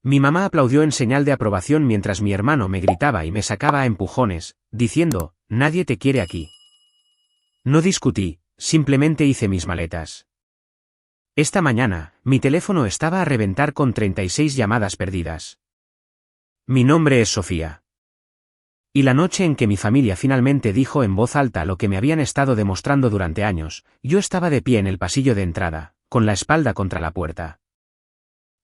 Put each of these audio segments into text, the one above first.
Mi mamá aplaudió en señal de aprobación mientras mi hermano me gritaba y me sacaba a empujones, diciendo, «Nadie te quiere aquí». No discutí, simplemente hice mis maletas. Esta mañana, mi teléfono estaba a reventar con 36 llamadas perdidas. Mi nombre es Sofía. Y la noche en que mi familia finalmente dijo en voz alta lo que me habían estado demostrando durante años, yo estaba de pie en el pasillo de entrada, con la espalda contra la puerta.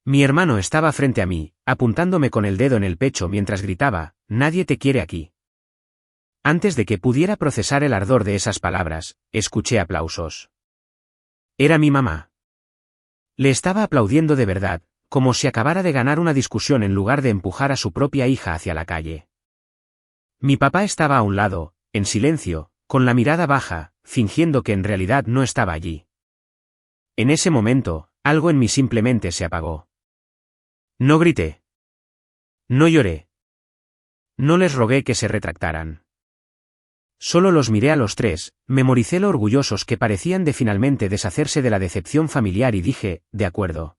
Mi hermano estaba frente a mí, apuntándome con el dedo en el pecho mientras gritaba, «Nadie te quiere aquí». Antes de que pudiera procesar el ardor de esas palabras, escuché aplausos. Era mi mamá. Le estaba aplaudiendo de verdad, como si acabara de ganar una discusión en lugar de empujar a su propia hija hacia la calle. Mi papá estaba a un lado, en silencio, con la mirada baja, fingiendo que en realidad no estaba allí. En ese momento, algo en mí simplemente se apagó. No grité. No lloré. No les rogué que se retractaran. Solo los miré a los tres, memoricé lo orgullosos que parecían de finalmente deshacerse de la decepción familiar y dije, de acuerdo.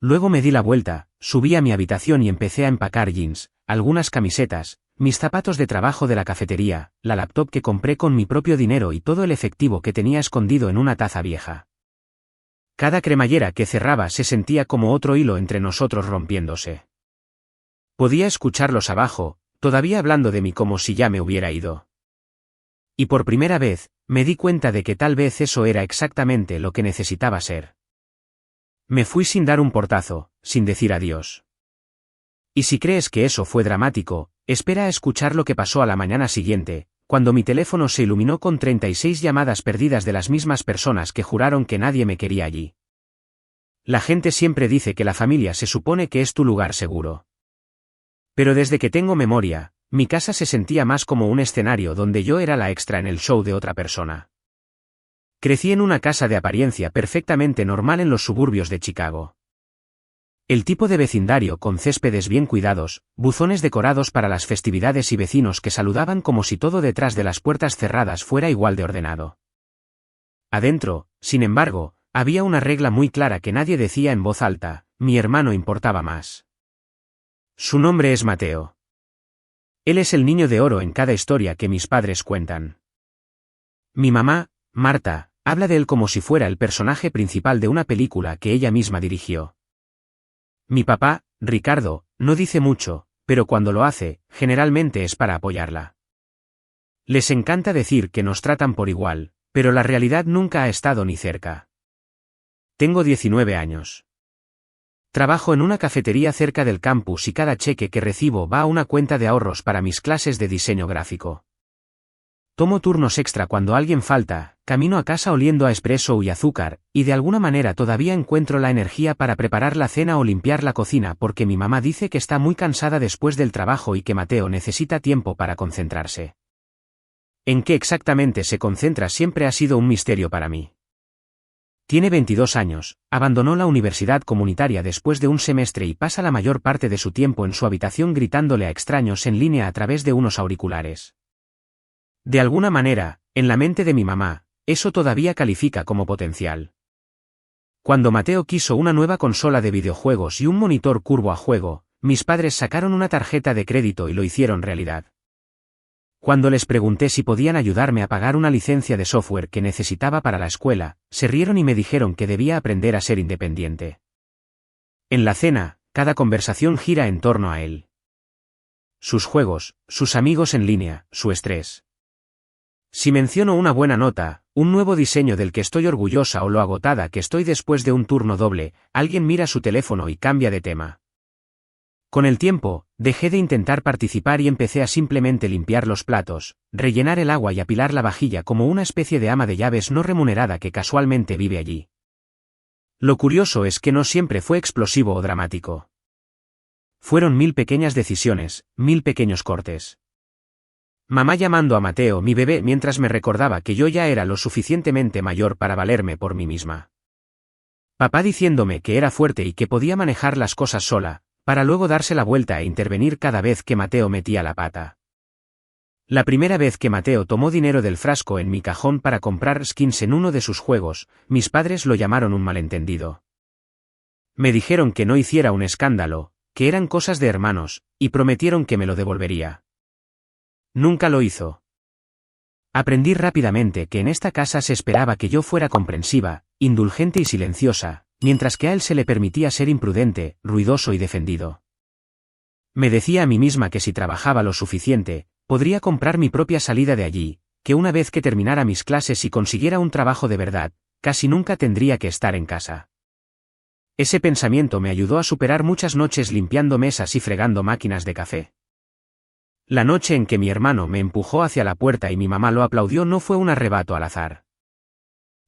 Luego me di la vuelta, subí a mi habitación y empecé a empacar jeans, algunas camisetas, mis zapatos de trabajo de la cafetería, la laptop que compré con mi propio dinero y todo el efectivo que tenía escondido en una taza vieja. Cada cremallera que cerraba se sentía como otro hilo entre nosotros rompiéndose. Podía escucharlos abajo, todavía hablando de mí como si ya me hubiera ido. Y por primera vez, me di cuenta de que tal vez eso era exactamente lo que necesitaba ser. Me fui sin dar un portazo, sin decir adiós. Y si crees que eso fue dramático, espera a escuchar lo que pasó a la mañana siguiente, cuando mi teléfono se iluminó con 36 llamadas perdidas de las mismas personas que juraron que nadie me quería allí. La gente siempre dice que la familia se supone que es tu lugar seguro. Pero desde que tengo memoria, mi casa se sentía más como un escenario donde yo era la extra en el show de otra persona. Crecí en una casa de apariencia perfectamente normal en los suburbios de Chicago. El tipo de vecindario con céspedes bien cuidados, buzones decorados para las festividades y vecinos que saludaban como si todo detrás de las puertas cerradas fuera igual de ordenado. Adentro, sin embargo, había una regla muy clara que nadie decía en voz alta, mi hermano importaba más. Su nombre es Mateo. Él es el niño de oro en cada historia que mis padres cuentan. Mi mamá, Marta, habla de él como si fuera el personaje principal de una película que ella misma dirigió. Mi papá, Ricardo, no dice mucho, pero cuando lo hace, generalmente es para apoyarla. Les encanta decir que nos tratan por igual, pero la realidad nunca ha estado ni cerca. Tengo 19 años. Trabajo en una cafetería cerca del campus y cada cheque que recibo va a una cuenta de ahorros para mis clases de diseño gráfico. Tomo turnos extra cuando alguien falta, camino a casa oliendo a espresso y azúcar, y de alguna manera todavía encuentro la energía para preparar la cena o limpiar la cocina porque mi mamá dice que está muy cansada después del trabajo y que Mateo necesita tiempo para concentrarse. En qué exactamente se concentra siempre ha sido un misterio para mí. Tiene 22 años, abandonó la universidad comunitaria después de un semestre y pasa la mayor parte de su tiempo en su habitación gritándole a extraños en línea a través de unos auriculares. De alguna manera, en la mente de mi mamá, eso todavía califica como potencial. Cuando Mateo quiso una nueva consola de videojuegos y un monitor curvo a juego, mis padres sacaron una tarjeta de crédito y lo hicieron realidad. Cuando les pregunté si podían ayudarme a pagar una licencia de software que necesitaba para la escuela, se rieron y me dijeron que debía aprender a ser independiente. En la cena, cada conversación gira en torno a él. Sus juegos, sus amigos en línea, su estrés. Si menciono una buena nota, un nuevo diseño del que estoy orgullosa o lo agotada que estoy después de un turno doble, alguien mira su teléfono y cambia de tema. Con el tiempo, dejé de intentar participar y empecé a simplemente limpiar los platos, rellenar el agua y apilar la vajilla como una especie de ama de llaves no remunerada que casualmente vive allí. Lo curioso es que no siempre fue explosivo o dramático. Fueron 1000 pequeñas decisiones, 1000 pequeños cortes. Mamá llamando a Mateo mi bebé mientras me recordaba que yo ya era lo suficientemente mayor para valerme por mí misma. Papá diciéndome que era fuerte y que podía manejar las cosas sola, para luego darse la vuelta e intervenir cada vez que Mateo metía la pata. La primera vez que Mateo tomó dinero del frasco en mi cajón para comprar skins en uno de sus juegos, mis padres lo llamaron un malentendido. Me dijeron que no hiciera un escándalo, que eran cosas de hermanos, y prometieron que me lo devolvería. Nunca lo hizo. Aprendí rápidamente que en esta casa se esperaba que yo fuera comprensiva, indulgente y silenciosa, mientras que a él se le permitía ser imprudente, ruidoso y defendido. Me decía a mí misma que si trabajaba lo suficiente, podría comprar mi propia salida de allí, que una vez que terminara mis clases y consiguiera un trabajo de verdad, casi nunca tendría que estar en casa. Ese pensamiento me ayudó a superar muchas noches limpiando mesas y fregando máquinas de café. La noche en que mi hermano me empujó hacia la puerta y mi mamá lo aplaudió no fue un arrebato al azar.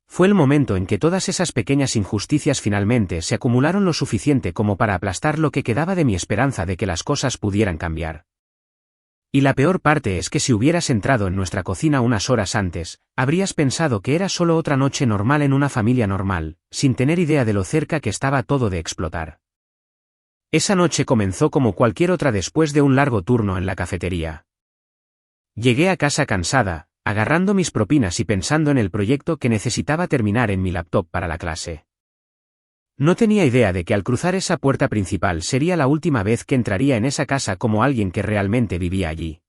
Fue el momento en que todas esas pequeñas injusticias finalmente se acumularon lo suficiente como para aplastar lo que quedaba de mi esperanza de que las cosas pudieran cambiar. Y la peor parte es que si hubieras entrado en nuestra cocina unas horas antes, habrías pensado que era solo otra noche normal en una familia normal, sin tener idea de lo cerca que estaba todo de explotar. Esa noche comenzó como cualquier otra después de un largo turno en la cafetería. Llegué a casa cansada, agarrando mis propinas y pensando en el proyecto que necesitaba terminar en mi laptop para la clase. No tenía idea de que al cruzar esa puerta principal sería la última vez que entraría en esa casa como alguien que realmente vivía allí.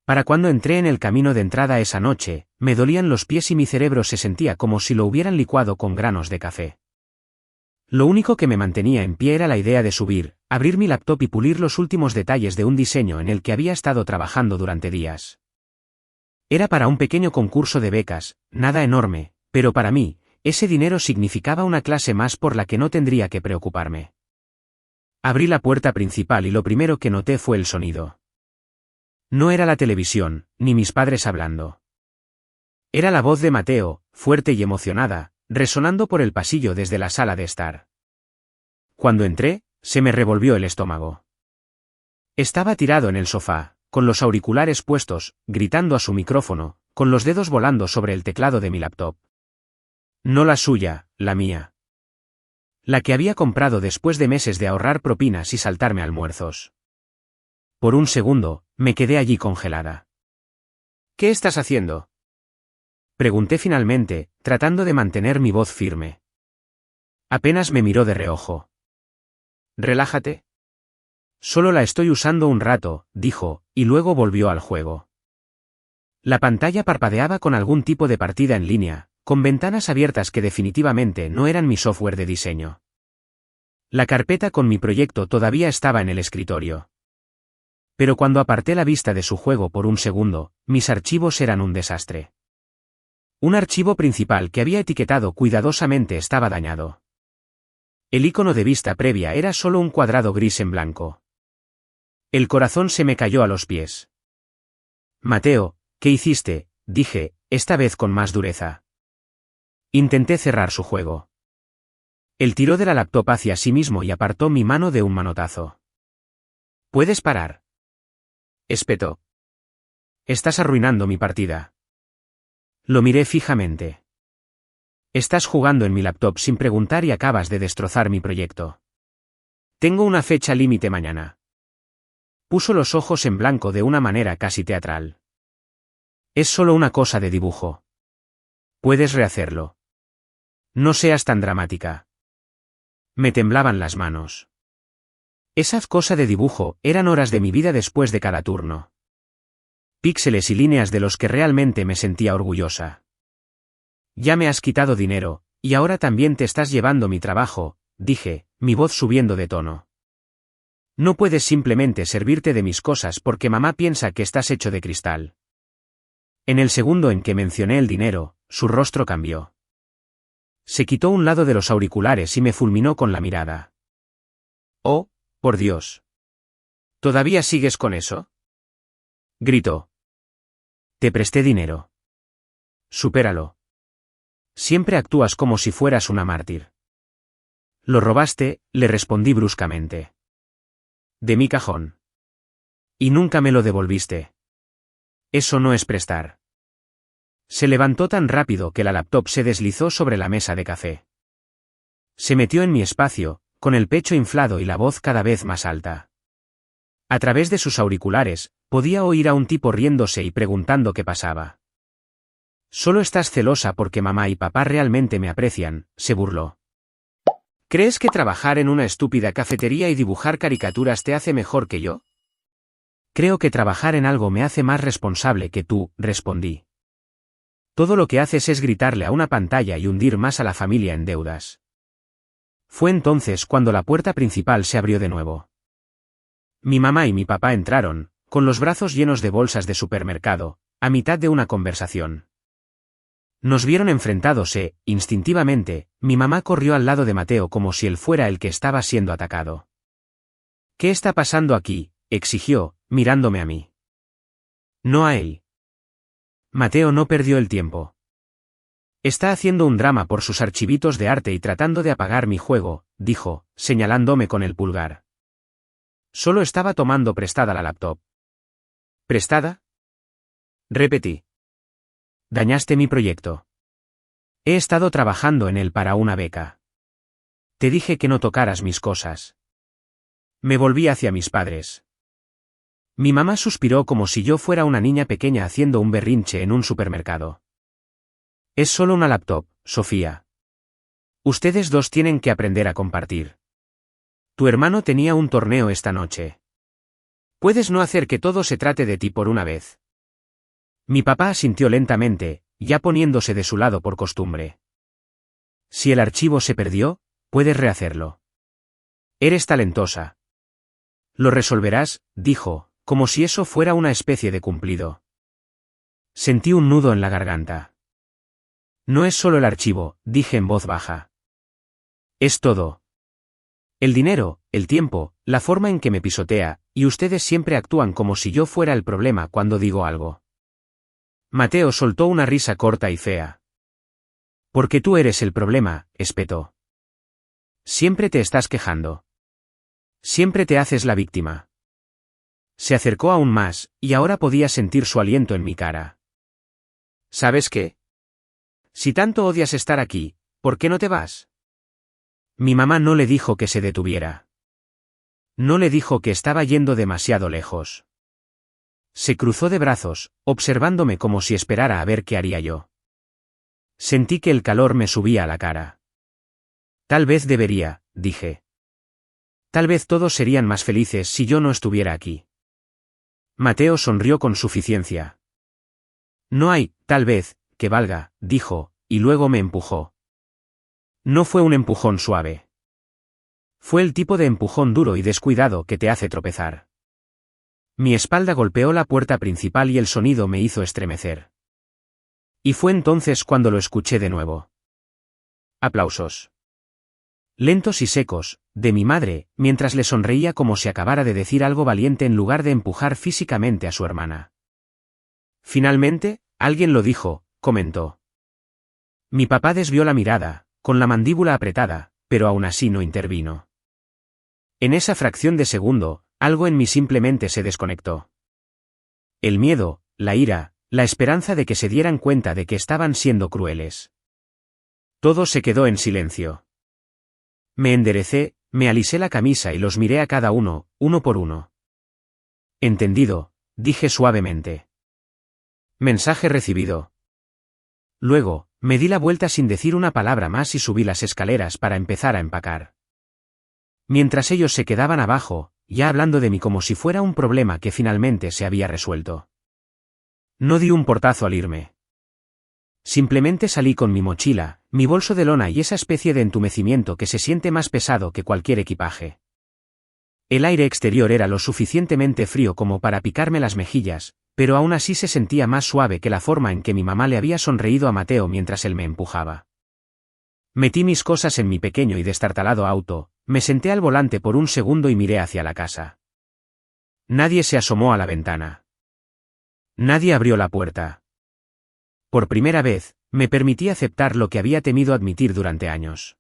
Para cuando entré en el camino de entrada esa noche, me dolían los pies y mi cerebro se sentía como si lo hubieran licuado con granos de café. Lo único que me mantenía en pie era la idea de subir, abrir mi laptop y pulir los últimos detalles de un diseño en el que había estado trabajando durante días. Era para un pequeño concurso de becas, nada enorme, pero para mí, ese dinero significaba una clase más por la que no tendría que preocuparme. Abrí la puerta principal y lo primero que noté fue el sonido. No era la televisión, ni mis padres hablando. Era la voz de Mateo, fuerte y emocionada, resonando por el pasillo desde la sala de estar. Cuando entré, se me revolvió el estómago. Estaba tirado en el sofá, con los auriculares puestos, gritando a su micrófono, con los dedos volando sobre el teclado de mi laptop. No la suya, la mía. La que había comprado después de meses de ahorrar propinas y saltarme almuerzos. Por un segundo, me quedé allí congelada. ¿Qué estás haciendo?, pregunté finalmente, tratando de mantener mi voz firme. Apenas me miró de reojo. Relájate. Solo la estoy usando un rato, dijo, y luego volvió al juego. La pantalla parpadeaba con algún tipo de partida en línea, con ventanas abiertas que definitivamente no eran mi software de diseño. La carpeta con mi proyecto todavía estaba en el escritorio. Pero cuando aparté la vista de su juego por un segundo, mis archivos eran un desastre. Un archivo principal que había etiquetado cuidadosamente estaba dañado. El icono de vista previa era solo un cuadrado gris en blanco. El corazón se me cayó a los pies. Mateo, ¿qué hiciste?, dije, esta vez con más dureza. Intenté cerrar su juego. Él tiró de la laptop hacia sí mismo y apartó mi mano de un manotazo. ¿Puedes parar?, espetó. Estás arruinando mi partida. Lo miré fijamente. Estás jugando en mi laptop sin preguntar y acabas de destrozar mi proyecto. Tengo una fecha límite mañana. Puso los ojos en blanco de una manera casi teatral. Es solo una cosa de dibujo. Puedes rehacerlo. No seas tan dramática. Me temblaban las manos. Esa cosa de dibujo eran horas de mi vida después de cada turno. Píxeles y líneas de los que realmente me sentía orgullosa. Ya me has quitado dinero, y ahora también te estás llevando mi trabajo, dije, mi voz subiendo de tono. No puedes simplemente servirte de mis cosas porque mamá piensa que estás hecho de cristal. En el segundo en que mencioné el dinero, su rostro cambió. Se quitó un lado de los auriculares y me fulminó con la mirada. Oh, por Dios. ¿Todavía sigues con eso?, gritó. Te presté dinero. Supéralo. Siempre actúas como si fueras una mártir. Lo robaste, le respondí bruscamente. De mi cajón. Y nunca me lo devolviste. Eso no es prestar. Se levantó tan rápido que la laptop se deslizó sobre la mesa de café. Se metió en mi espacio, con el pecho inflado y la voz cada vez más alta. A través de sus auriculares, podía oír a un tipo riéndose y preguntando qué pasaba. Solo estás celosa porque mamá y papá realmente me aprecian, se burló. ¿Crees que trabajar en una estúpida cafetería y dibujar caricaturas te hace mejor que yo? Creo que trabajar en algo me hace más responsable que tú, respondí. Todo lo que haces es gritarle a una pantalla y hundir más a la familia en deudas. Fue entonces cuando la puerta principal se abrió de nuevo. Mi mamá y mi papá entraron, con los brazos llenos de bolsas de supermercado, a mitad de una conversación. Nos vieron enfrentados e, instintivamente, mi mamá corrió al lado de Mateo como si él fuera el que estaba siendo atacado. ¿Qué está pasando aquí?, exigió, mirándome a mí. No a él. Mateo no perdió el tiempo. Está haciendo un drama por sus archivitos de arte y tratando de apagar mi juego, dijo, señalándome con el pulgar. Solo estaba tomando prestada la laptop. ¿Prestada? Repetí. Dañaste mi proyecto. He estado trabajando en él para una beca. Te dije que no tocaras mis cosas. Me volví hacia mis padres. Mi mamá suspiró como si yo fuera una niña pequeña haciendo un berrinche en un supermercado. Es solo una laptop, Sofía. Ustedes dos tienen que aprender a compartir. Tu hermano tenía un torneo esta noche. Puedes no hacer que todo se trate de ti por una vez. Mi papá asintió lentamente, ya poniéndose de su lado por costumbre. Si el archivo se perdió, puedes rehacerlo. Eres talentosa. Lo resolverás, dijo, como si eso fuera una especie de cumplido. Sentí un nudo en la garganta. No es solo el archivo, dije en voz baja. Es todo. El dinero, el tiempo, la forma en que me pisotea, y ustedes siempre actúan como si yo fuera el problema cuando digo algo. Mateo soltó una risa corta y fea. Porque tú eres el problema, espetó. Siempre te estás quejando. Siempre te haces la víctima. Se acercó aún más, y ahora podía sentir su aliento en mi cara. ¿Sabes qué? Si tanto odias estar aquí, ¿por qué no te vas? Mi mamá no le dijo que se detuviera. No le dijo que estaba yendo demasiado lejos. Se cruzó de brazos, observándome como si esperara a ver qué haría yo. Sentí que el calor me subía a la cara. Tal vez debería, dije. Tal vez todos serían más felices si yo no estuviera aquí. Mateo sonrió con suficiencia. No hay, tal vez, que valga, dijo, y luego me empujó. No fue un empujón suave. Fue el tipo de empujón duro y descuidado que te hace tropezar. Mi espalda golpeó la puerta principal y el sonido me hizo estremecer. Y fue entonces cuando lo escuché de nuevo. Aplausos. Lentos y secos, de mi madre, mientras le sonreía como si acabara de decir algo valiente en lugar de empujar físicamente a su hermana. Finalmente, alguien lo dijo, comentó. Mi papá desvió la mirada, con la mandíbula apretada, pero aún así no intervino. En esa fracción de segundo, algo en mí simplemente se desconectó. El miedo, la ira, la esperanza de que se dieran cuenta de que estaban siendo crueles. Todo se quedó en silencio. Me enderecé, me alisé la camisa y los miré a cada uno, uno por uno. Entendido, dije suavemente. Mensaje recibido. Luego, me di la vuelta sin decir una palabra más y subí las escaleras para empezar a empacar. Mientras ellos se quedaban abajo, ya hablando de mí como si fuera un problema que finalmente se había resuelto. No di un portazo al irme. Simplemente salí con mi mochila, mi bolso de lona y esa especie de entumecimiento que se siente más pesado que cualquier equipaje. El aire exterior era lo suficientemente frío como para picarme las mejillas, pero aún así se sentía más suave que la forma en que mi mamá le había sonreído a Mateo mientras él me empujaba. Metí mis cosas en mi pequeño y destartalado auto, me senté al volante por un segundo y miré hacia la casa. Nadie se asomó a la ventana. Nadie abrió la puerta. Por primera vez, me permití aceptar lo que había temido admitir durante años.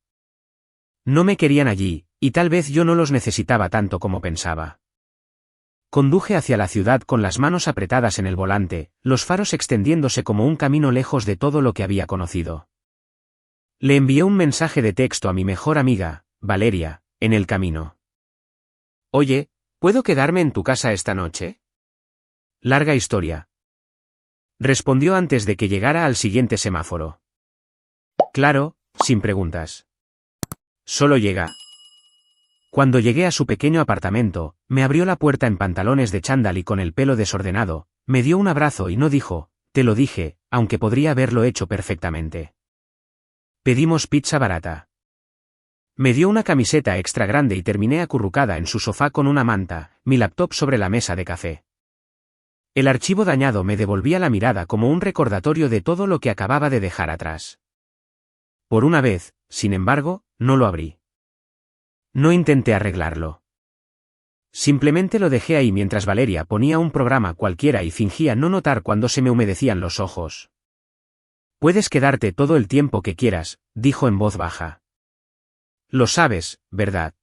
No me querían allí, y tal vez yo no los necesitaba tanto como pensaba. Conduje hacia la ciudad con las manos apretadas en el volante, los faros extendiéndose como un camino lejos de todo lo que había conocido. Le envié un mensaje de texto a mi mejor amiga, Valeria, en el camino. Oye, ¿puedo quedarme en tu casa esta noche? Larga historia. Respondió antes de que llegara al siguiente semáforo. Claro, sin preguntas. Solo llega. Cuando llegué a su pequeño apartamento, me abrió la puerta en pantalones de chándal y con el pelo desordenado, me dio un abrazo y no dijo, te lo dije, aunque podría haberlo hecho perfectamente. Pedimos pizza barata. Me dio una camiseta extra grande y terminé acurrucada en su sofá con una manta, mi laptop sobre la mesa de café. El archivo dañado me devolvía la mirada como un recordatorio de todo lo que acababa de dejar atrás. Por una vez, sin embargo, no lo abrí. No intenté arreglarlo. Simplemente lo dejé ahí mientras Valeria ponía un programa cualquiera y fingía no notar cuando se me humedecían los ojos. Puedes quedarte todo el tiempo que quieras, dijo en voz baja. Lo sabes, ¿verdad?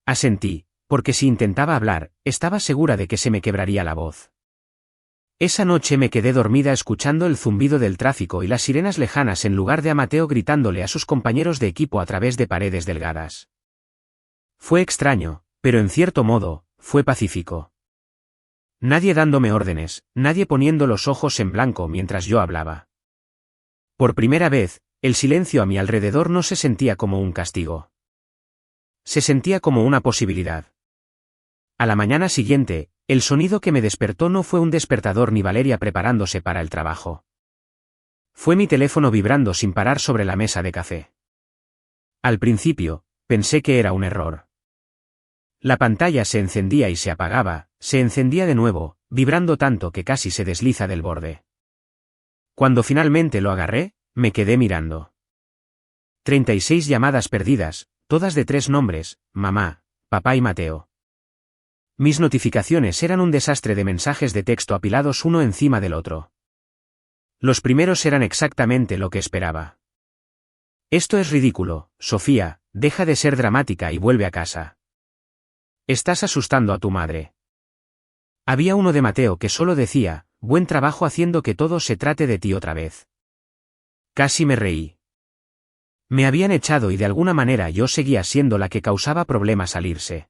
Asentí, porque si intentaba hablar, estaba segura de que se me quebraría la voz. Esa noche me quedé dormida escuchando el zumbido del tráfico y las sirenas lejanas en lugar de a Mateo gritándole a sus compañeros de equipo a través de paredes delgadas. Fue extraño, pero en cierto modo, fue pacífico. Nadie dándome órdenes, nadie poniendo los ojos en blanco mientras yo hablaba. Por primera vez, el silencio a mi alrededor no se sentía como un castigo. Se sentía como una posibilidad. A la mañana siguiente, el sonido que me despertó no fue un despertador ni Valeria preparándose para el trabajo. Fue mi teléfono vibrando sin parar sobre la mesa de café. Al principio, pensé que era un error. La pantalla se encendía y se apagaba, se encendía de nuevo, vibrando tanto que casi se desliza del borde. Cuando finalmente lo agarré, me quedé mirando. 36 llamadas perdidas, todas de 3 nombres, mamá, papá y Mateo. Mis notificaciones eran un desastre de mensajes de texto apilados uno encima del otro. Los primeros eran exactamente lo que esperaba. Esto es ridículo, Sofía, deja de ser dramática y vuelve a casa. Estás asustando a tu madre. Había uno de Mateo que solo decía, buen trabajo haciendo que todo se trate de ti otra vez. Casi me reí. Me habían echado y de alguna manera yo seguía siendo la que causaba problemas al irse.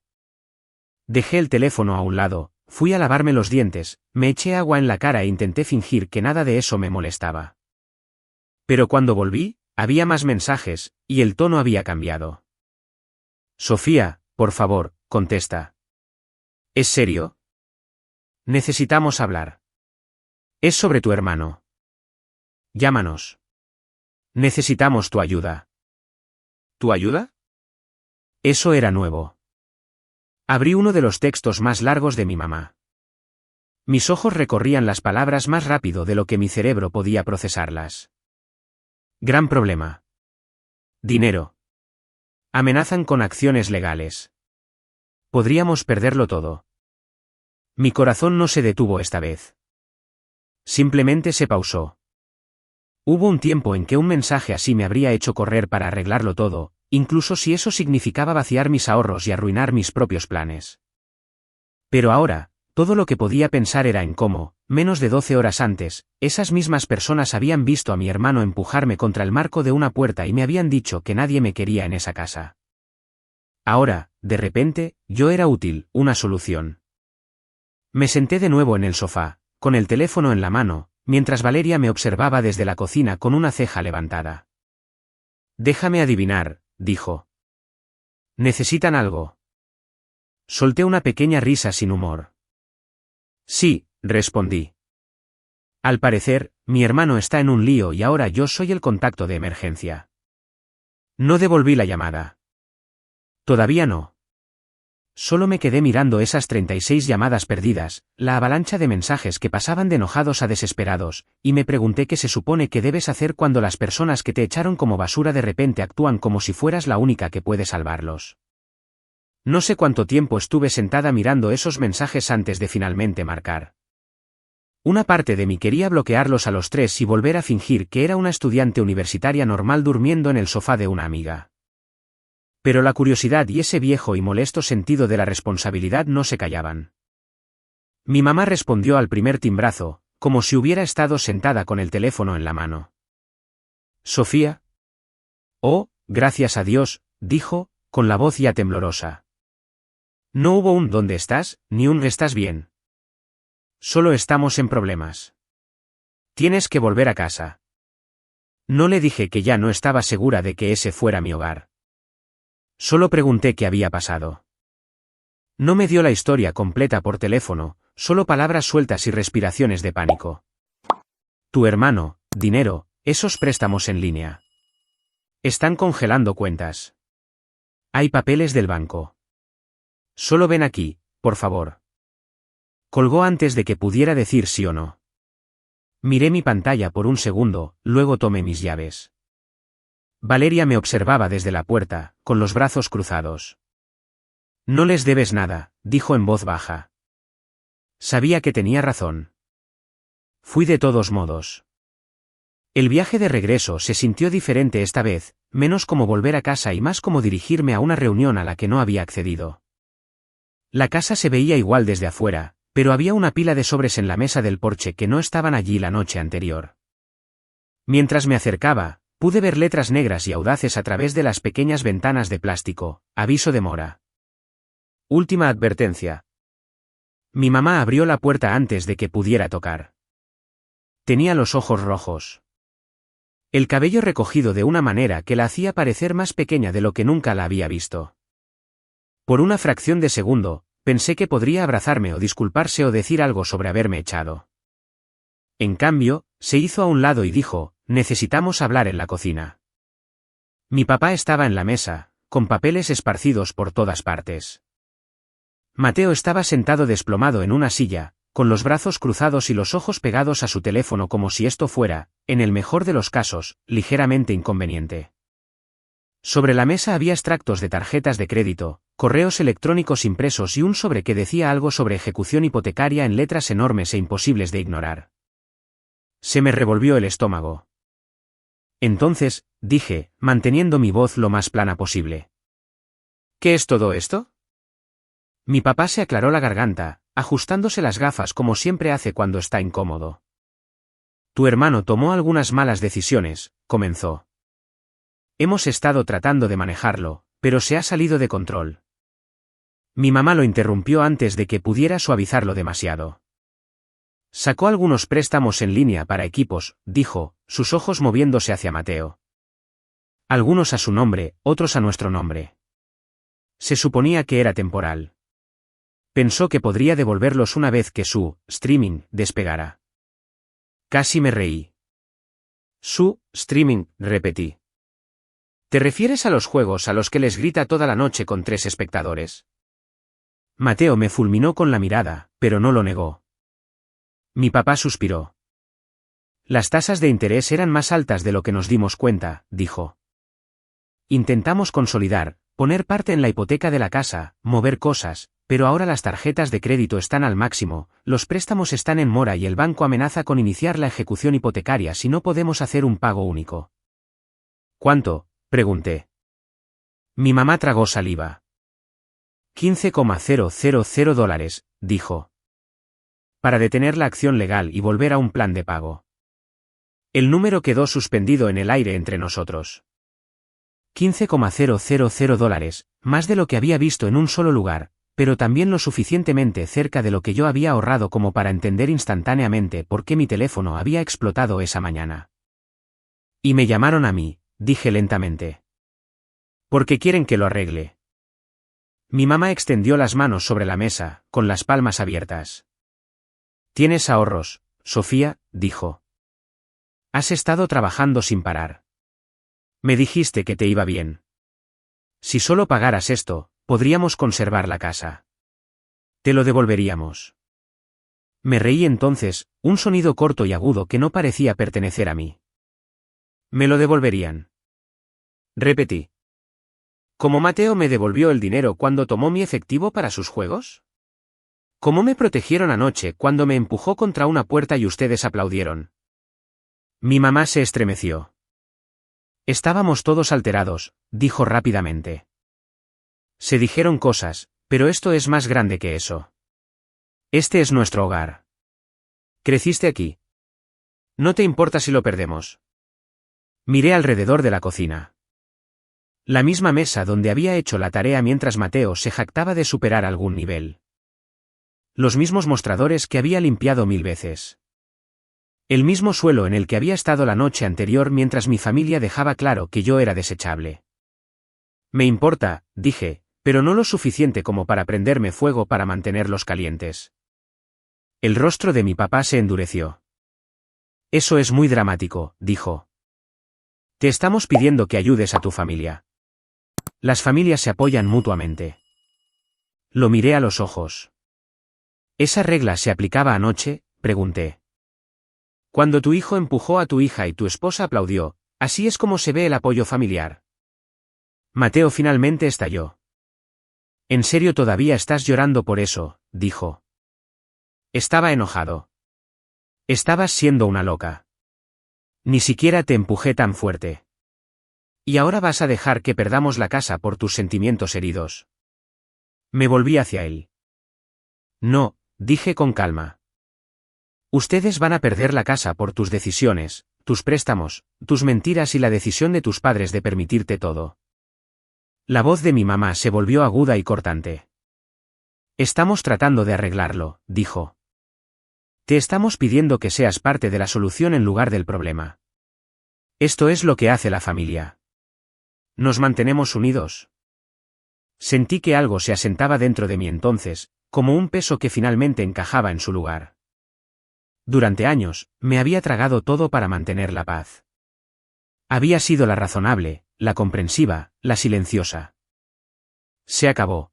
Dejé el teléfono a un lado, fui a lavarme los dientes, me eché agua en la cara e intenté fingir que nada de eso me molestaba. Pero cuando volví, había más mensajes, y el tono había cambiado. Sofía, por favor, contesta. ¿Es serio? Necesitamos hablar. Es sobre tu hermano. Llámanos. Necesitamos tu ayuda. ¿Tu ayuda? Eso era nuevo. Abrí uno de los textos más largos de mi mamá. Mis ojos recorrían las palabras más rápido de lo que mi cerebro podía procesarlas. Gran problema. Dinero. Amenazan con acciones legales. Podríamos perderlo todo. Mi corazón no se detuvo esta vez. Simplemente se pausó. Hubo un tiempo en que un mensaje así me habría hecho correr para arreglarlo todo, incluso si eso significaba vaciar mis ahorros y arruinar mis propios planes. Pero ahora, todo lo que podía pensar era en cómo, menos de 12 horas antes, esas mismas personas habían visto a mi hermano empujarme contra el marco de una puerta y me habían dicho que nadie me quería en esa casa. Ahora, de repente, yo era útil, una solución. Me senté de nuevo en el sofá, con el teléfono en la mano, mientras Valeria me observaba desde la cocina con una ceja levantada. Déjame adivinar, dijo. ¿Necesitan algo? Solté una pequeña risa sin humor. Sí, respondí. Al parecer, mi hermano está en un lío y ahora yo soy el contacto de emergencia. No devolví la llamada. Todavía no. Solo me quedé mirando esas 36 llamadas perdidas, la avalancha de mensajes que pasaban de enojados a desesperados, y me pregunté qué se supone que debes hacer cuando las personas que te echaron como basura de repente actúan como si fueras la única que puede salvarlos. No sé cuánto tiempo estuve sentada mirando esos mensajes antes de finalmente marcar. Una parte de mí quería bloquearlos a los 3 y volver a fingir que era una estudiante universitaria normal durmiendo en el sofá de una amiga. Pero la curiosidad y ese viejo y molesto sentido de la responsabilidad no se callaban. Mi mamá respondió al primer timbrazo, como si hubiera estado sentada con el teléfono en la mano. ¿Sofía? Oh, gracias a Dios, dijo, con la voz ya temblorosa. No hubo un ¿dónde estás?, ni un ¿estás bien? Solo estamos en problemas. Tienes que volver a casa. No le dije que ya no estaba segura de que ese fuera mi hogar. Solo pregunté qué había pasado. No me dio la historia completa por teléfono, solo palabras sueltas y respiraciones de pánico. Tu hermano, dinero, esos préstamos en línea. Están congelando cuentas. Hay papeles del banco. Solo ven aquí, por favor. Colgó antes de que pudiera decir sí o no. Miré mi pantalla por un segundo, luego tomé mis llaves. Valeria me observaba desde la puerta, con los brazos cruzados. No les debes nada, dijo en voz baja. Sabía que tenía razón. Fui de todos modos. El viaje de regreso se sintió diferente esta vez, menos como volver a casa y más como dirigirme a una reunión a la que no había accedido. La casa se veía igual desde afuera, pero había una pila de sobres en la mesa del porche que no estaban allí la noche anterior. Mientras me acercaba, pude ver letras negras y audaces a través de las pequeñas ventanas de plástico: aviso de mora. Última advertencia. Mi mamá abrió la puerta antes de que pudiera tocar. Tenía los ojos rojos. El cabello recogido de una manera que la hacía parecer más pequeña de lo que nunca la había visto. Por una fracción de segundo, pensé que podría abrazarme o disculparse o decir algo sobre haberme echado. En cambio, se hizo a un lado y dijo: necesitamos hablar en la cocina. Mi papá estaba en la mesa, con papeles esparcidos por todas partes. Mateo estaba sentado desplomado en una silla, con los brazos cruzados y los ojos pegados a su teléfono como si esto fuera, en el mejor de los casos, ligeramente inconveniente. Sobre la mesa había extractos de tarjetas de crédito, correos electrónicos impresos y un sobre que decía algo sobre ejecución hipotecaria en letras enormes e imposibles de ignorar. Se me revolvió el estómago. Entonces, dije, manteniendo mi voz lo más plana posible: ¿qué es todo esto? Mi papá se aclaró la garganta, ajustándose las gafas como siempre hace cuando está incómodo. Tu hermano tomó algunas malas decisiones, comenzó. Hemos estado tratando de manejarlo, pero se ha salido de control. Mi mamá lo interrumpió antes de que pudiera suavizarlo demasiado. Sacó algunos préstamos en línea para equipos, dijo, sus ojos moviéndose hacia Mateo. Algunos a su nombre, otros a nuestro nombre. Se suponía que era temporal. Pensó que podría devolverlos una vez que su streaming despegara. Casi me reí. Su streaming, repetí. ¿Te refieres a los juegos a los que les grita toda la noche con 3 espectadores? Mateo me fulminó con la mirada, pero no lo negó. Mi papá suspiró. Las tasas de interés eran más altas de lo que nos dimos cuenta, dijo. Intentamos consolidar, poner parte en la hipoteca de la casa, mover cosas, pero ahora las tarjetas de crédito están al máximo, los préstamos están en mora y el banco amenaza con iniciar la ejecución hipotecaria si no podemos hacer un pago único. ¿Cuánto?, pregunté. Mi mamá tragó saliva. $15,000, dijo. Para detener la acción legal y volver a un plan de pago. El número quedó suspendido en el aire entre nosotros. $15,000, más de lo que había visto en un solo lugar, pero también lo suficientemente cerca de lo que yo había ahorrado como para entender instantáneamente por qué mi teléfono había explotado esa mañana. Y me llamaron a mí, dije lentamente. Porque quieren que lo arregle. Mi mamá extendió las manos sobre la mesa, con las palmas abiertas. Tienes ahorros, Sofía, dijo. Has estado trabajando sin parar. Me dijiste que te iba bien. Si solo pagaras esto, podríamos conservar la casa. Te lo devolveríamos. Me reí entonces, un sonido corto y agudo que no parecía pertenecer a mí. ¿Me lo devolverían? Repetí. ¿Cómo Mateo me devolvió el dinero cuando tomó mi efectivo para sus juegos? ¿Cómo me protegieron anoche cuando me empujó contra una puerta y ustedes aplaudieron? Mi mamá se estremeció. Estábamos todos alterados, dijo rápidamente. Se dijeron cosas, pero esto es más grande que eso. Este es nuestro hogar. Creciste aquí. No te importa si lo perdemos. Miré alrededor de la cocina. La misma mesa donde había hecho la tarea mientras Mateo se jactaba de superar algún nivel. Los mismos mostradores que había limpiado 1000 veces. El mismo suelo en el que había estado la noche anterior mientras mi familia dejaba claro que yo era desechable. Me importa, dije, pero no lo suficiente como para prenderme fuego para mantenerlos calientes. El rostro de mi papá se endureció. Eso es muy dramático, dijo. Te estamos pidiendo que ayudes a tu familia. Las familias se apoyan mutuamente. Lo miré a los ojos. ¿Esa regla se aplicaba anoche?, pregunté. Cuando tu hijo empujó a tu hija y tu esposa aplaudió, así es como se ve el apoyo familiar. Mateo finalmente estalló. ¿En serio todavía estás llorando por eso?, dijo. Estaba enojado. Estabas siendo una loca. Ni siquiera te empujé tan fuerte. ¿Y ahora vas a dejar que perdamos la casa por tus sentimientos heridos? Me volví hacia él. No, dije con calma. Ustedes van a perder la casa por tus decisiones, tus préstamos, tus mentiras y la decisión de tus padres de permitirte todo. La voz de mi mamá se volvió aguda y cortante. Estamos tratando de arreglarlo, dijo. Te estamos pidiendo que seas parte de la solución en lugar del problema. Esto es lo que hace la familia. Nos mantenemos unidos. Sentí que algo se asentaba dentro de mí entonces, como un peso que finalmente encajaba en su lugar. Durante años, me había tragado todo para mantener la paz. Había sido la razonable, la comprensiva, la silenciosa. Se acabó.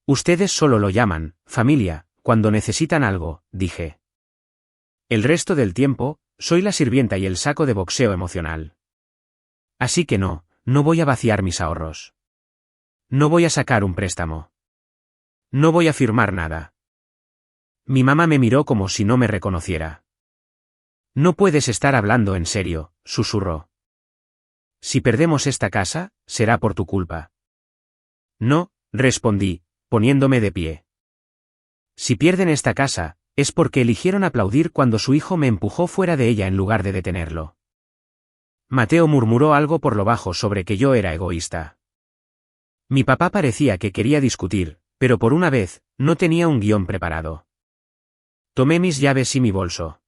Ustedes solo lo llaman familia cuando necesitan algo, dije. El resto del tiempo, soy la sirvienta y el saco de boxeo emocional. Así que no voy a vaciar mis ahorros. No voy a sacar un préstamo. No voy a firmar nada. Mi mamá me miró como si no me reconociera. No puedes estar hablando en serio, susurró. Si perdemos esta casa, será por tu culpa. No, respondí, poniéndome de pie. Si pierden esta casa, es porque eligieron aplaudir cuando su hijo me empujó fuera de ella en lugar de detenerlo. Mateo murmuró algo por lo bajo sobre que yo era egoísta. Mi papá parecía que quería discutir, pero por una vez, no tenía un guión preparado. Tomé mis llaves y mi bolso.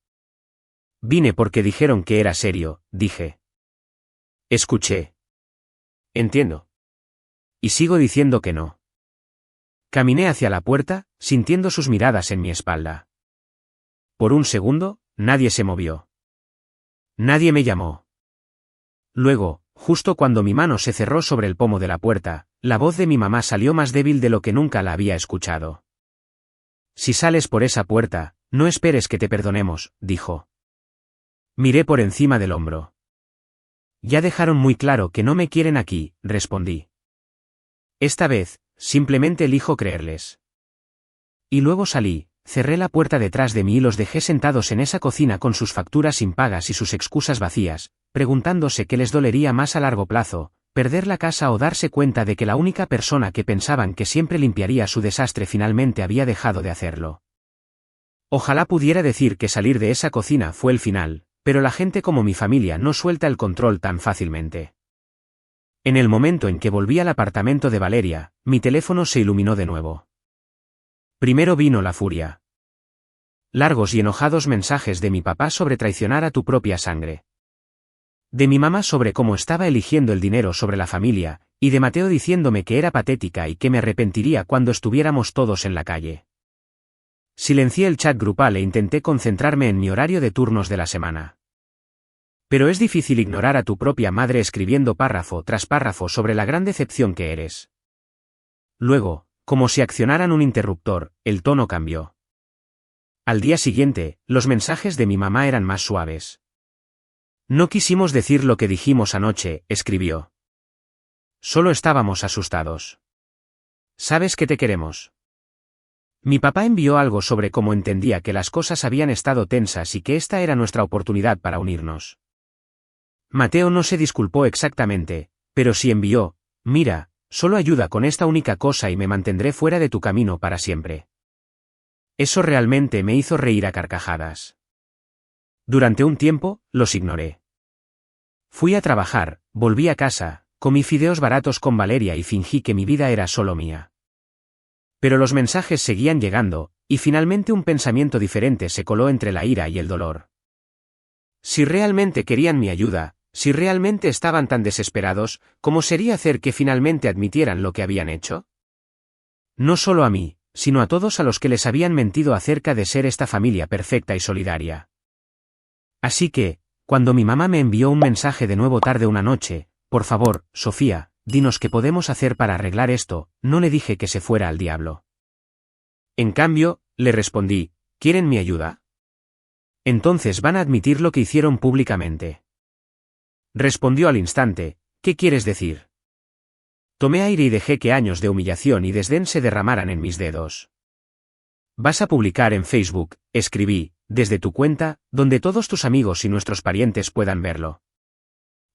Vine porque dijeron que era serio, dije. Escuché. Entiendo. Y sigo diciendo que no. Caminé hacia la puerta, sintiendo sus miradas en mi espalda. Por un segundo, nadie se movió. Nadie me llamó. Luego, justo cuando mi mano se cerró sobre el pomo de la puerta, la voz de mi mamá salió más débil de lo que nunca la había escuchado. Si sales por esa puerta, no esperes que te perdonemos, dijo. Miré por encima del hombro. Ya dejaron muy claro que no me quieren aquí, respondí. Esta vez, simplemente elijo creerles. Y luego salí, cerré la puerta detrás de mí y los dejé sentados en esa cocina con sus facturas impagas y sus excusas vacías, preguntándose qué les dolería más a largo plazo, perder la casa o darse cuenta de que la única persona que pensaban que siempre limpiaría su desastre finalmente había dejado de hacerlo. Ojalá pudiera decir que salir de esa cocina fue el final, pero la gente como mi familia no suelta el control tan fácilmente. En el momento en que volví al apartamento de Valeria, mi teléfono se iluminó de nuevo. Primero vino la furia. Largos y enojados mensajes de mi papá sobre traicionar a tu propia sangre. De mi mamá sobre cómo estaba eligiendo el dinero sobre la familia, y de Mateo diciéndome que era patética y que me arrepentiría cuando estuviéramos todos en la calle. Silencié el chat grupal e intenté concentrarme en mi horario de turnos de la semana. Pero es difícil ignorar a tu propia madre escribiendo párrafo tras párrafo sobre la gran decepción que eres. Luego, como si accionaran un interruptor, el tono cambió. Al día siguiente, los mensajes de mi mamá eran más suaves. No quisimos decir lo que dijimos anoche, escribió. Solo estábamos asustados. Sabes que te queremos. Mi papá envió algo sobre cómo entendía que las cosas habían estado tensas y que esta era nuestra oportunidad para unirnos. Mateo no se disculpó exactamente, pero sí envió, mira, solo ayuda con esta única cosa y me mantendré fuera de tu camino para siempre. Eso realmente me hizo reír a carcajadas. Durante un tiempo, los ignoré. Fui a trabajar, volví a casa, comí fideos baratos con Valeria y fingí que mi vida era solo mía. Pero los mensajes seguían llegando, y finalmente un pensamiento diferente se coló entre la ira y el dolor. Si realmente querían mi ayuda, Si realmente estaban tan desesperados, ¿cómo sería hacer que finalmente admitieran lo que habían hecho? No solo a mí, sino a todos a los que les habían mentido acerca de ser esta familia perfecta y solidaria. Así que, cuando mi mamá me envió un mensaje de nuevo tarde una noche, por favor, Sofía, dinos qué podemos hacer para arreglar esto, no le dije que se fuera al diablo. En cambio, le respondí, ¿quieren mi ayuda? Entonces van a admitir lo que hicieron públicamente. Respondió al instante, ¿qué quieres decir? Tomé aire y dejé que años de humillación y desdén se derramaran en mis dedos. Vas a publicar en Facebook, escribí, desde tu cuenta, donde todos tus amigos y nuestros parientes puedan verlo.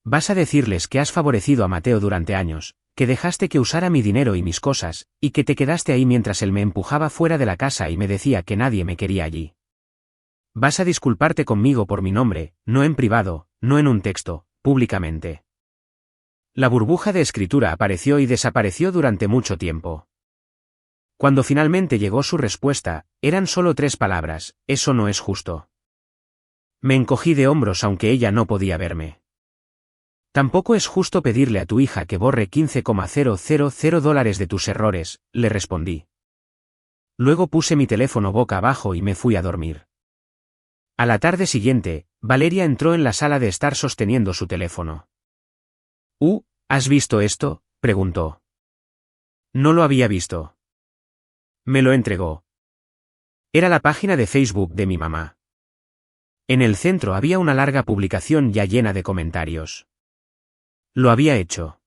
Vas a decirles que has favorecido a Mateo durante años, que dejaste que usara mi dinero y mis cosas, y que te quedaste ahí mientras él me empujaba fuera de la casa y me decía que nadie me quería allí. Vas a disculparte conmigo por mi nombre, no en privado, no en un texto, públicamente. La burbuja de escritura apareció y desapareció durante mucho tiempo. Cuando finalmente llegó su respuesta, eran solo 3 palabras, eso no es justo. Me encogí de hombros aunque ella no podía verme. Tampoco es justo pedirle a tu hija que borre $15,000 de tus errores, le respondí. Luego puse mi teléfono boca abajo y me fui a dormir. A la tarde siguiente, Valeria entró en la sala de estar sosteniendo su teléfono. ¿Has visto esto?, preguntó. No lo había visto. Me lo entregó. Era la página de Facebook de mi mamá. En el centro había una larga publicación ya llena de comentarios. Lo había hecho.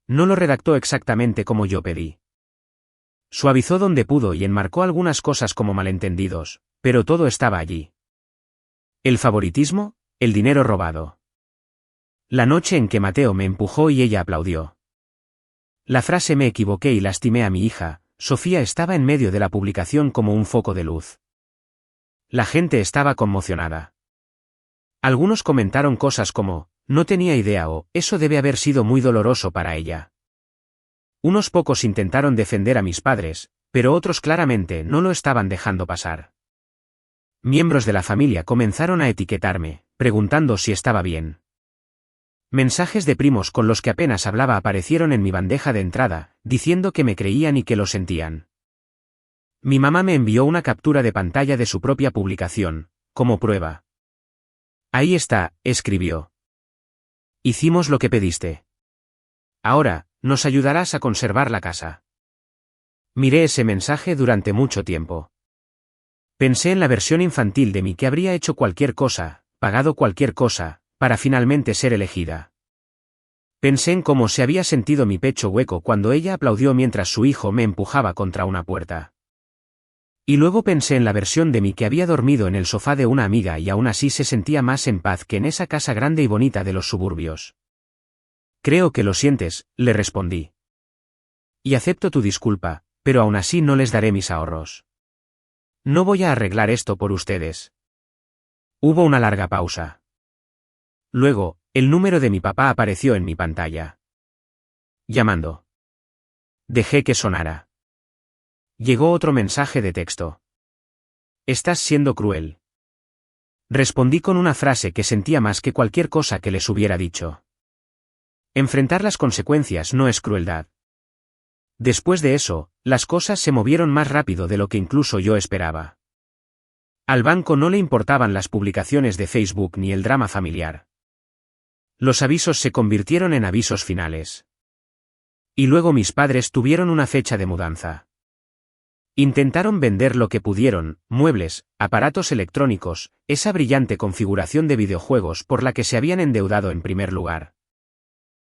No lo redactó exactamente como yo pedí. Suavizó donde pudo y enmarcó algunas cosas como malentendidos, pero todo estaba allí. El favoritismo, el dinero robado. La noche en que Mateo me empujó y ella aplaudió. La frase me equivoqué y lastimé a mi hija, Sofía estaba en medio de la publicación como un foco de luz. La gente estaba conmocionada. Algunos comentaron cosas como, no tenía idea o, eso debe haber sido muy doloroso para ella. Unos pocos intentaron defender a mis padres, pero otros claramente no lo estaban dejando pasar. Miembros de la familia comenzaron a etiquetarme, preguntando si estaba bien. Mensajes de primos con los que apenas hablaba aparecieron en mi bandeja de entrada, diciendo que me creían y que lo sentían. Mi mamá me envió una captura de pantalla de su propia publicación, como prueba. Ahí está, escribió. Hicimos lo que pediste. Ahora, nos ayudarás a conservar la casa. Miré ese mensaje durante mucho tiempo. Pensé en la versión infantil de mí que habría hecho cualquier cosa, pagado cualquier cosa, para finalmente ser elegida. Pensé en cómo se había sentido mi pecho hueco cuando ella aplaudió mientras su hijo me empujaba contra una puerta. Y luego pensé en la versión de mí que había dormido en el sofá de una amiga y aún así se sentía más en paz que en esa casa grande y bonita de los suburbios. Creo que lo sientes, le respondí. Y acepto tu disculpa, pero aún así no les daré mis ahorros. No voy a arreglar esto por ustedes. Hubo una larga pausa. Luego, el número de mi papá apareció en mi pantalla. Llamando. Dejé que sonara. Llegó otro mensaje de texto. Estás siendo cruel. Respondí con una frase que sentía más que cualquier cosa que les hubiera dicho. Enfrentar las consecuencias no es crueldad. Después de eso, las cosas se movieron más rápido de lo que incluso yo esperaba. Al banco no le importaban las publicaciones de Facebook ni el drama familiar. Los avisos se convirtieron en avisos finales. Y luego mis padres tuvieron una fecha de mudanza. Intentaron vender lo que pudieron, muebles, aparatos electrónicos, esa brillante configuración de videojuegos por la que se habían endeudado en primer lugar.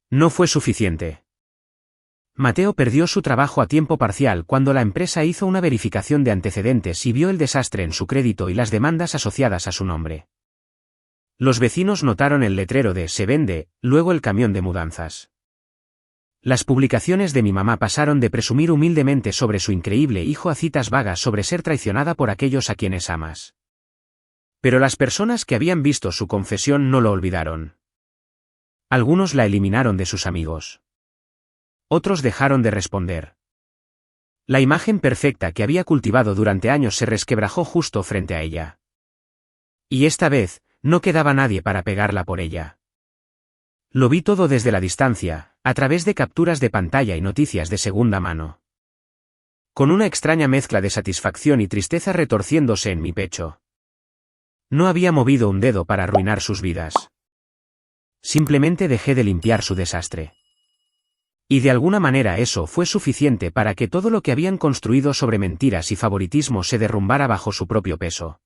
No fue suficiente. Mateo perdió su trabajo a tiempo parcial cuando la empresa hizo una verificación de antecedentes y vio el desastre en su crédito y las demandas asociadas a su nombre. Los vecinos notaron el letrero de "se vende", luego el camión de mudanzas. Las publicaciones de mi mamá pasaron de presumir humildemente sobre su increíble hijo a citas vagas sobre ser traicionada por aquellos a quienes amas. Pero las personas que habían visto su confesión no lo olvidaron. Algunos la eliminaron de sus amigos. Otros dejaron de responder. La imagen perfecta que había cultivado durante años se resquebrajó justo frente a ella. Y esta vez, no quedaba nadie para pegarla por ella. Lo vi todo desde la distancia, a través de capturas de pantalla y noticias de segunda mano. Con una extraña mezcla de satisfacción y tristeza retorciéndose en mi pecho. No había movido un dedo para arruinar sus vidas. Simplemente dejé de limpiar su desastre. Y de alguna manera eso fue suficiente para que todo lo que habían construido sobre mentiras y favoritismo se derrumbara bajo su propio peso.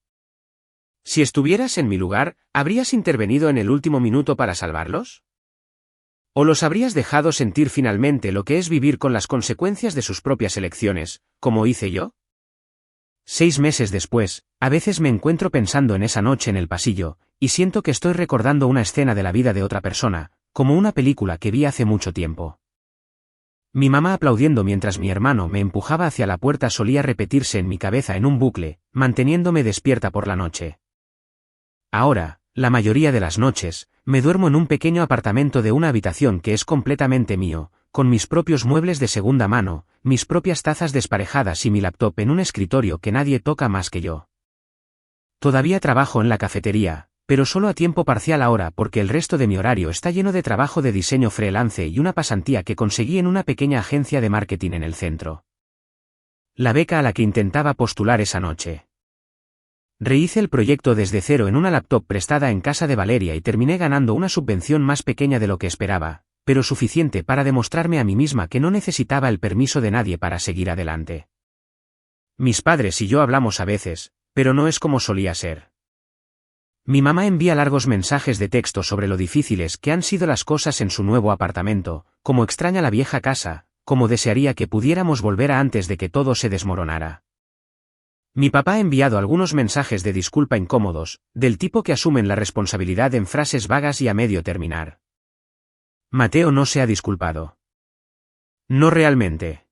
Si estuvieras en mi lugar, ¿habrías intervenido en el último minuto para salvarlos? ¿O los habrías dejado sentir finalmente lo que es vivir con las consecuencias de sus propias elecciones, como hice yo? 6 meses después, a veces me encuentro pensando en esa noche en el pasillo, y siento que estoy recordando una escena de la vida de otra persona, como una película que vi hace mucho tiempo. Mi mamá aplaudiendo mientras mi hermano me empujaba hacia la puerta solía repetirse en mi cabeza en un bucle, manteniéndome despierta por la noche. Ahora, la mayoría de las noches, me duermo en un pequeño apartamento de una habitación que es completamente mío, con mis propios muebles de segunda mano, mis propias tazas desparejadas y mi laptop en un escritorio que nadie toca más que yo. Todavía trabajo en la cafetería, pero solo a tiempo parcial ahora porque el resto de mi horario está lleno de trabajo de diseño freelance y una pasantía que conseguí en una pequeña agencia de marketing en el centro. La beca a la que intentaba postular esa noche. Rehice el proyecto desde cero en una laptop prestada en casa de Valeria y terminé ganando una subvención más pequeña de lo que esperaba, pero suficiente para demostrarme a mí misma que no necesitaba el permiso de nadie para seguir adelante. Mis padres y yo hablamos a veces, pero no es como solía ser. Mi mamá envía largos mensajes de texto sobre lo difíciles que han sido las cosas en su nuevo apartamento, como extraña la vieja casa, como desearía que pudiéramos volver a antes de que todo se desmoronara. Mi papá ha enviado algunos mensajes de disculpa incómodos, del tipo que asumen la responsabilidad en frases vagas y a medio terminar. Mateo no se ha disculpado. No realmente.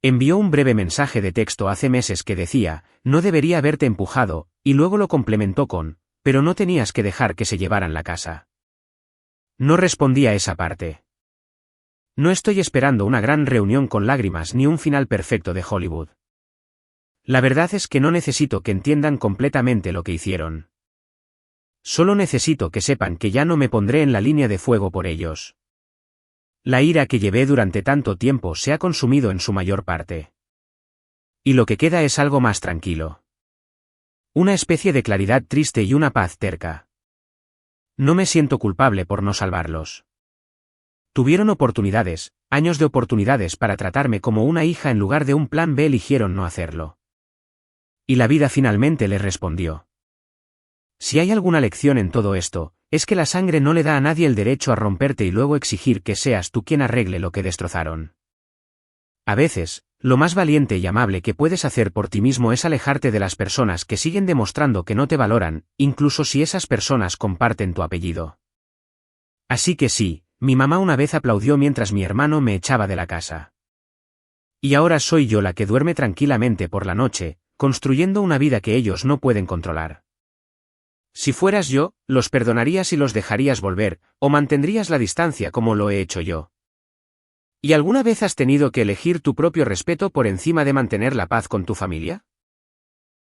Envió un breve mensaje de texto hace meses que decía, no debería haberte empujado, y luego lo complementó con, pero no tenías que dejar que se llevaran la casa. No respondí a esa parte. No estoy esperando una gran reunión con lágrimas ni un final perfecto de Hollywood. La verdad es que no necesito que entiendan completamente lo que hicieron. Solo necesito que sepan que ya no me pondré en la línea de fuego por ellos. La ira que llevé durante tanto tiempo se ha consumido en su mayor parte. Y lo que queda es algo más tranquilo. Una especie de claridad triste y una paz terca. No me siento culpable por no salvarlos. Tuvieron oportunidades, años de oportunidades para tratarme como una hija en lugar de un plan B, eligieron no hacerlo. Y la vida finalmente les respondió. Si hay alguna lección en todo esto, es que la sangre no le da a nadie el derecho a romperte y luego exigir que seas tú quien arregle lo que destrozaron. A veces, lo más valiente y amable que puedes hacer por ti mismo es alejarte de las personas que siguen demostrando que no te valoran, incluso si esas personas comparten tu apellido. Así que sí, mi mamá una vez aplaudió mientras mi hermano me echaba de la casa. Y ahora soy yo la que duerme tranquilamente por la noche, construyendo una vida que ellos no pueden controlar. Si fueras yo, los perdonarías y los dejarías volver, o mantendrías la distancia como lo he hecho yo. ¿Y alguna vez has tenido que elegir tu propio respeto por encima de mantener la paz con tu familia?